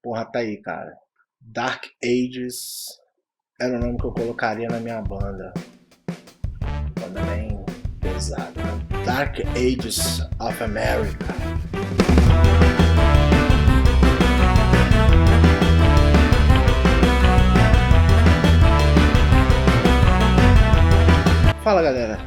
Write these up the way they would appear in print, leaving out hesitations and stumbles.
Porra, tá aí, cara. Dark Ages era o nome que eu colocaria na minha banda. Banda bem pesada. Dark Ages of America. Fala, galera.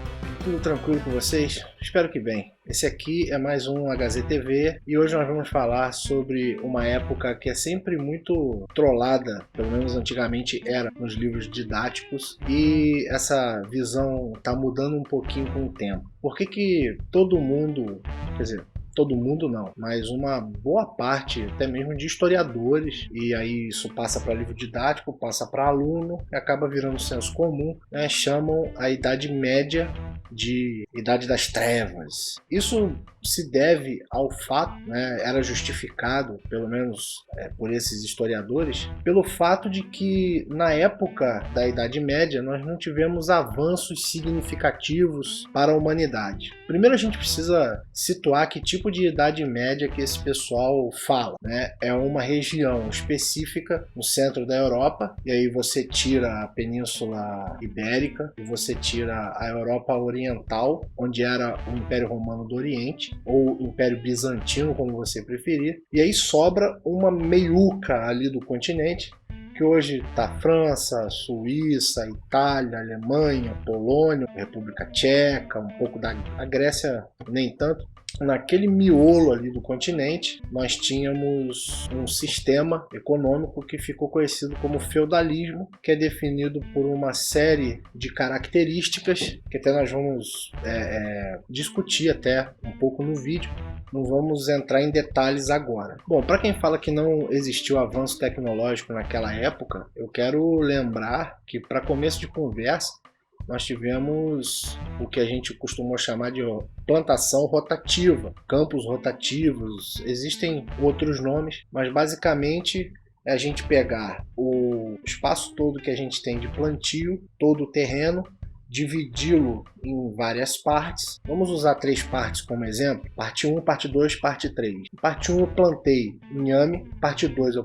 Tudo tranquilo com vocês? Espero que bem. Esse aqui é mais um HZTV e hoje nós vamos falar sobre uma época que é sempre muito trollada, pelo menos antigamente era, nos livros didáticos, e essa visão está mudando um pouquinho com o tempo. Por que todo mundo, quer dizer, todo mundo não, mas uma boa parte até mesmo de historiadores, e aí isso passa para livro didático, passa para aluno, e acaba virando senso comum, né? Chamam a Idade Média de Idade das Trevas. Isso se deve ao fato, né, era justificado, pelo menos por esses historiadores, pelo fato de que na época da Idade Média nós não tivemos avanços significativos para a humanidade. Primeiro a gente precisa situar que tipo de Idade Média que esse pessoal fala, né? É uma região específica no centro da Europa, e aí você tira a Península Ibérica e você tira a Europa Oriental, onde era o Império Romano do Oriente, ou Império Bizantino, como você preferir, e aí sobra uma meiuca ali do continente, que hoje está França, Suíça, Itália, Alemanha, Polônia, República Tcheca, um pouco da Grécia, nem tanto. Naquele miolo ali do continente, nós tínhamos um sistema econômico que ficou conhecido como feudalismo, que é definido por uma série de características que até nós vamos discutir até um pouco no vídeo. Não vamos entrar em detalhes agora. Bom, para quem fala que não existiu avanço tecnológico naquela época, eu quero lembrar que, para começo de conversa, nós tivemos o que a gente costuma chamar de plantação rotativa, campos rotativos, existem outros nomes, mas basicamente é a gente pegar o espaço todo que a gente tem de plantio, todo o terreno, dividi-lo em várias partes. Vamos usar 3 partes como exemplo. Parte 1, parte 2, parte 3. Parte 1 eu plantei inhame, parte 2 eu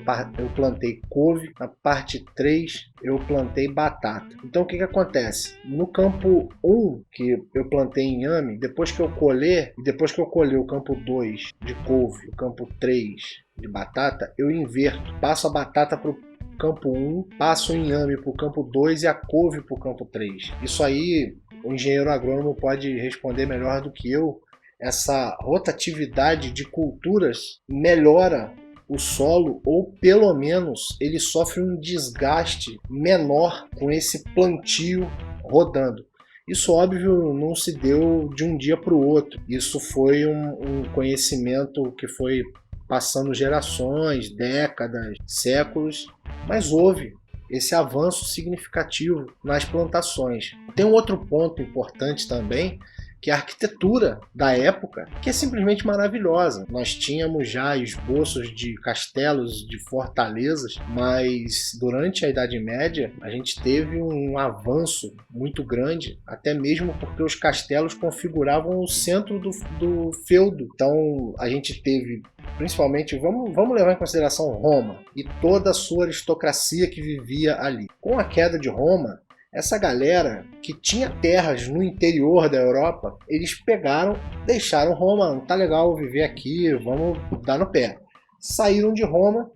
plantei couve, na parte 3 eu plantei batata. Então o que acontece? No campo 1 que eu plantei inhame, depois que eu colher, e depois que eu colher o campo 2 de couve, o campo 3 de batata, eu inverto, passo a batata para o campo 1, passo o inhame para o campo 2 e a couve para o campo 3. Isso aí o engenheiro agrônomo pode responder melhor do que eu. Essa rotatividade de culturas melhora o solo, ou pelo menos ele sofre um desgaste menor com esse plantio rodando. Isso, óbvio, não se deu de um dia para o outro. Isso foi um conhecimento que foi passando gerações, décadas, séculos, mas houve esse avanço significativo nas plantações. Tem um outro ponto importante também, que é a arquitetura da época, que é simplesmente maravilhosa. Nós tínhamos já esboços de castelos, de fortalezas, mas durante a Idade Média a gente teve um avanço muito grande, até mesmo porque os castelos configuravam o centro do feudo. Então a gente teve, principalmente, vamos levar em consideração Roma e toda a sua aristocracia que vivia ali. Com a queda de Roma, essa galera que tinha terras no interior da Europa, eles pegaram, deixaram Roma, não tá legal viver aqui, vamos dar no pé. Saíram de Roma,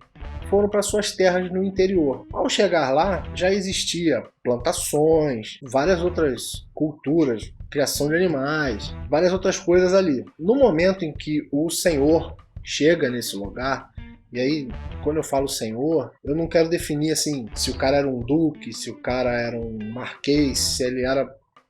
foram para suas terras no interior. Ao chegar lá, já existia plantações, várias outras culturas, criação de animais, várias outras coisas ali. No momento em que o senhor chega nesse lugar, e aí, quando eu falo senhor, eu não quero definir assim, se o cara era um duque, se o cara era um marquês, se ele era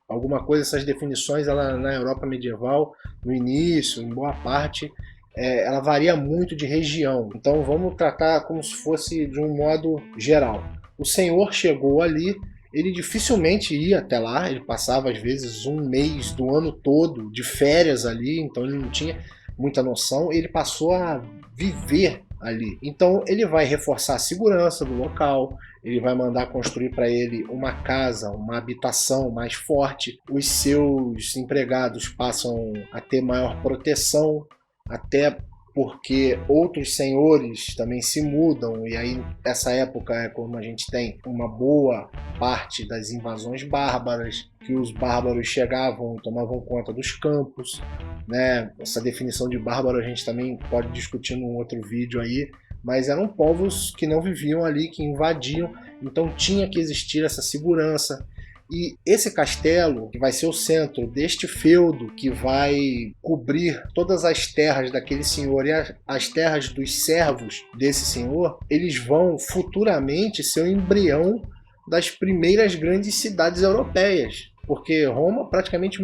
alguma coisa. Essas definições, ela, na Europa medieval, no início, em boa parte, ela varia muito de região. Então vamos tratar como se fosse de um modo geral. O senhor chegou ali, ele dificilmente ia até lá, ele passava às vezes um mês do ano todo de férias ali, então ele não tinha muita noção, ele passou a viver ali. Então ele vai reforçar a segurança do local, ele vai mandar construir para ele uma casa, uma habitação mais forte, os seus empregados passam a ter maior proteção, até porque outros senhores também se mudam, e aí essa época é como a gente tem uma boa parte das invasões bárbaras, que os bárbaros chegavam e tomavam conta dos campos, né? Essa definição de bárbaro a gente também pode discutir num outro vídeo aí, mas eram povos que não viviam ali, que invadiam, então tinha que existir essa segurança. E esse castelo, que vai ser o centro deste feudo, que vai cobrir todas as terras daquele senhor e as terras dos servos desse senhor, eles vão futuramente ser o embrião das primeiras grandes cidades europeias, porque Roma praticamente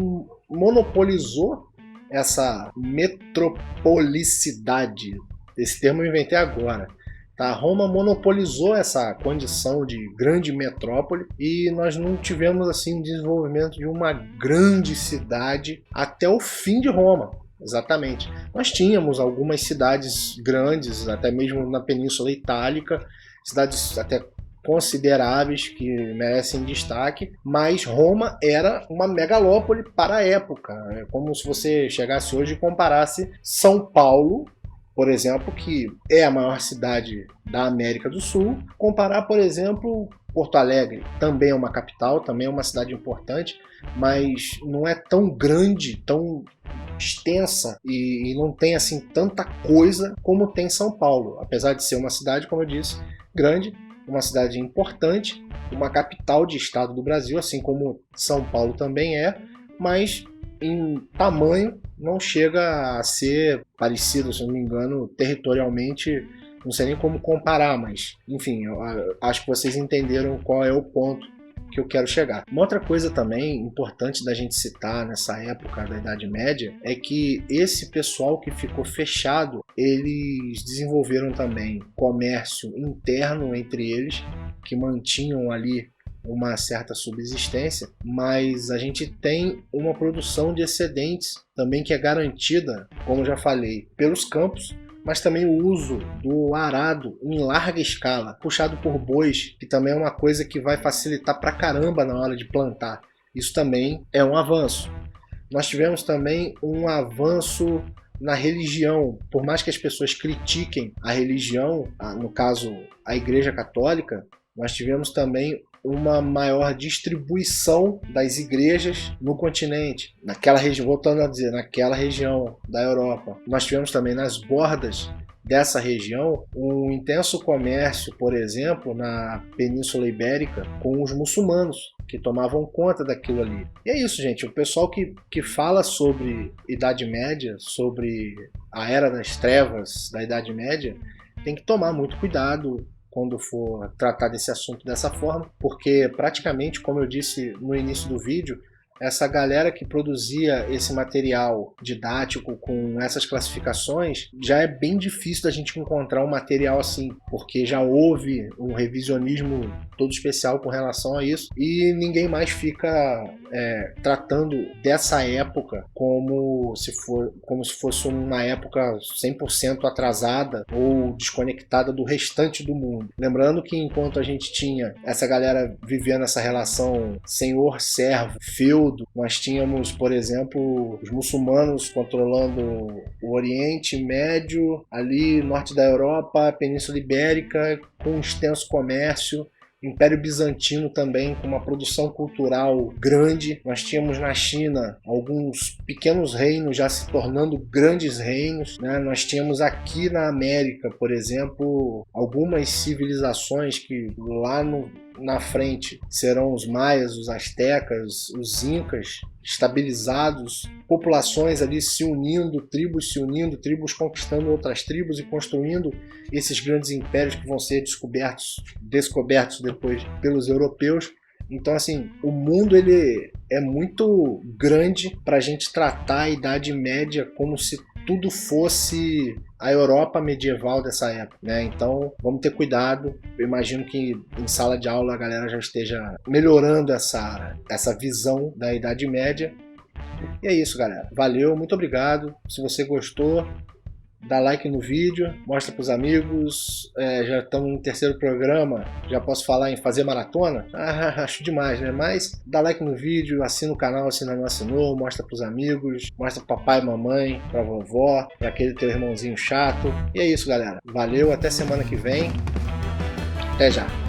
monopolizou essa metropolicidade. Esse termo eu inventei agora. Tá? Roma monopolizou essa condição de grande metrópole e nós não tivemos assim um desenvolvimento de uma grande cidade até o fim de Roma. Exatamente. Nós tínhamos algumas cidades grandes, até mesmo na Península Itálica, cidades até consideráveis que merecem destaque, mas Roma era uma megalópole para a época. É como se você chegasse hoje e comparasse São Paulo, por exemplo, que é a maior cidade da América do Sul, comparar, por exemplo, Porto Alegre, também é uma capital, também é uma cidade importante, mas não é tão grande, tão extensa e não tem assim tanta coisa como tem São Paulo, apesar de ser uma cidade, como eu disse, grande, uma cidade importante, uma capital de estado do Brasil, assim como São Paulo também é, mas em tamanho não chega a ser parecido, se não me engano, territorialmente, não sei nem como comparar, mas enfim, eu acho que vocês entenderam qual é o ponto que eu quero chegar. Uma outra coisa também importante da gente citar nessa época da Idade Média é que esse pessoal que ficou fechado, eles desenvolveram também comércio interno entre eles, que mantinham ali uma certa subsistência, mas a gente tem uma produção de excedentes também que é garantida, como já falei, pelos campos, mas também o uso do arado em larga escala, puxado por bois, que também é uma coisa que vai facilitar pra caramba na hora de plantar. Isso também é um avanço. Nós tivemos também um avanço na religião, por mais que as pessoas critiquem a religião, no caso a Igreja Católica, nós tivemos também uma maior distribuição das igrejas no continente, naquela região, voltando a dizer, naquela região da Europa. Nós tivemos também nas bordas dessa região um intenso comércio, por exemplo, na Península Ibérica, com os muçulmanos, que tomavam conta daquilo ali. E é isso, gente. O pessoal que fala sobre Idade Média, sobre a Era das Trevas da Idade Média, tem que tomar muito cuidado quando for tratar desse assunto dessa forma, porque praticamente, como eu disse no início do vídeo, essa galera que produzia esse material didático com essas classificações, já é bem difícil da gente encontrar um material assim, porque já houve um revisionismo todo especial com relação a isso, e ninguém mais fica tratando dessa época como se fosse uma época 100% atrasada ou desconectada do restante do mundo. Lembrando que enquanto a gente tinha essa galera vivendo essa relação senhor-servo, feudo, nós tínhamos, por exemplo, os muçulmanos controlando o Oriente Médio, ali norte da Europa, Península Ibérica, com um extenso comércio, Império Bizantino também, com uma produção cultural grande. Nós tínhamos na China alguns pequenos reinos já se tornando grandes reinos, né? Nós tínhamos aqui na América, por exemplo, algumas civilizações que lá na frente serão os maias, os astecas, os incas, estabilizados, populações ali se unindo, tribos conquistando outras tribos e construindo esses grandes impérios que vão ser descobertos depois pelos europeus. Então, assim, o mundo ele é muito grande para a gente tratar a Idade Média como se tudo fosse a Europa medieval dessa época, né? Então, vamos ter cuidado. Eu imagino que em sala de aula a galera já esteja melhorando essa visão da Idade Média. E é isso, galera. Valeu, muito obrigado. Se você gostou, dá like no vídeo, mostra pros amigos. Já estamos no 3º programa, já posso falar em fazer maratona? Acho demais, né? Mas dá like no vídeo, assina o canal se ainda não assinou, mostra pros amigos, mostra pro papai e mamãe, pra vovó, pra aquele teu irmãozinho chato. E é isso, galera. Valeu, até semana que vem. Até já.